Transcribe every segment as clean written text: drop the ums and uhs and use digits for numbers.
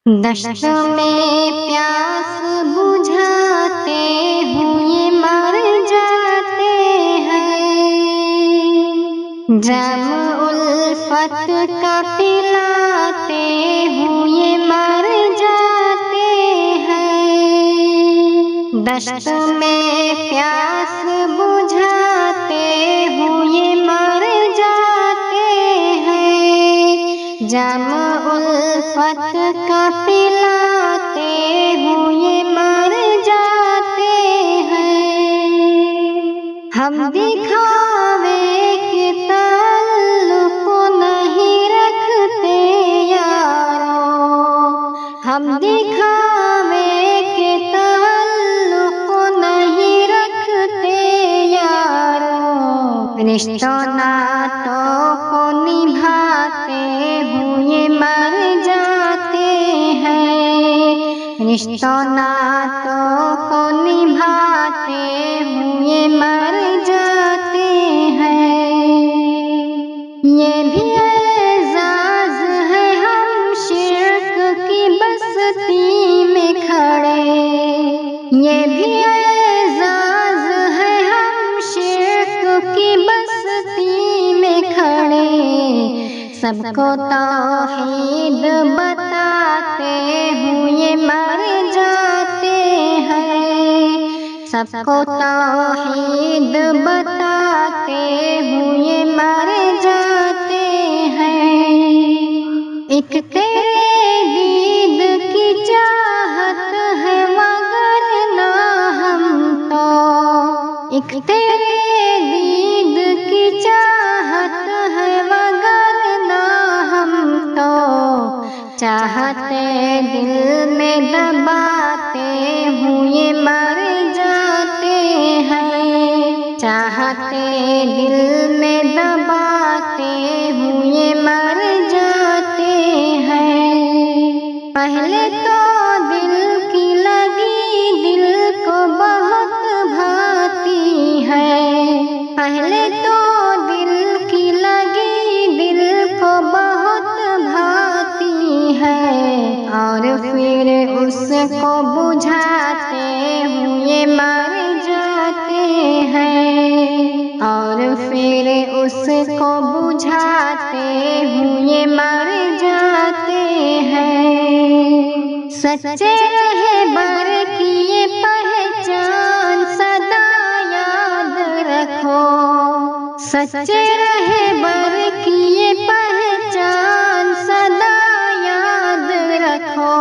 دشت میں پیاس بجھاتے ہوئے مر جاتے ہیں، جام الفت کا پلاتے ہوئے مر جاتے ہیں۔ دشت میں پیاس بجھاتے ہوئے مر جاتے ہیں، جام الفت کا پلاتے ہوئے مر جاتے ہیں۔ ہم دکھاوے کے تعلق نہیں رکھتے یارو، ہم دکھاوے کے تعلق نہیں رکھتے یارو، رشتوں ناتوں کو نبھاتے ہوئے مر جاتے ہیں، رشتوں ناتوں کو نبھاتے ہوئے مر جاتے ہیں۔ یہ بھی اعزاز ہے ہم شرک کی بستی میں کھڑے، یہ بھی اعزاز ہے ہم شرک کی بستی میں کھڑے، سب کو توحید بتاتے ہوئے مر جاتے ہیں، سب کو توحید بتاتے ہوئے مر جاتے ہیں۔ ایک تیرے دید کی چاہت ہے وگرنہ ہم تو، ایک تیرے دید کی چاہت ہے وگرنہ ہم تو، چاہتے دل میں دباتے ہوئے مر جاتے ہیں، چاہتے دل میں دباتے ہوئے مر جاتے ہیں۔ پہلے تو دل کی لگی دل کو بہت بھاتی ہے، پہلے تو دل کی لگی دل کو بہت بھاتی ہے، اور پھر اس کو بجھاتے ہوئے مر جاتے ہیں، اور پھر اس کو بجھاتے ہوئے مر جاتے ہیں۔ سچے رہبر کی یہ پہچان سدا یاد رکھو، سچے رہبر کی یہ پہچان سدا یاد رکھو،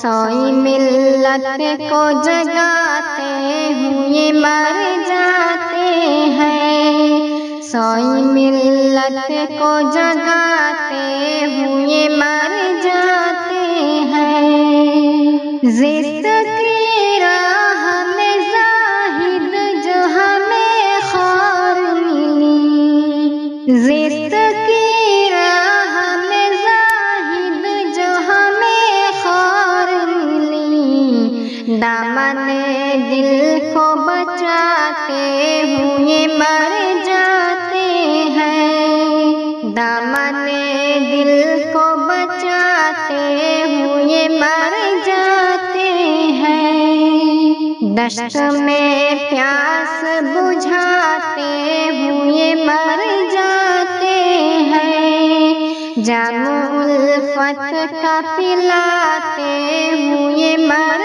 سوئی ملت کو جگاتے ہوئے مر جاتے ہیں، سوئی ملت کو جگاتے ہوئے مر جاتے ہیں۔ زشت کی راہ میں زاہد جو ہمیں خار ملی، زشت کی راہ میں زاہد جو ہمیں خار ملی، دامن دل کو بچاتے ہوئے مر جاتے ہیں، دامن دل کو بچاتے ہوئے مر جاتے ہیں۔ دشت میں پیاس بجھاتے ہوئے مر جاتے ہیں، جام الفت کا پلاتے ہوئے مر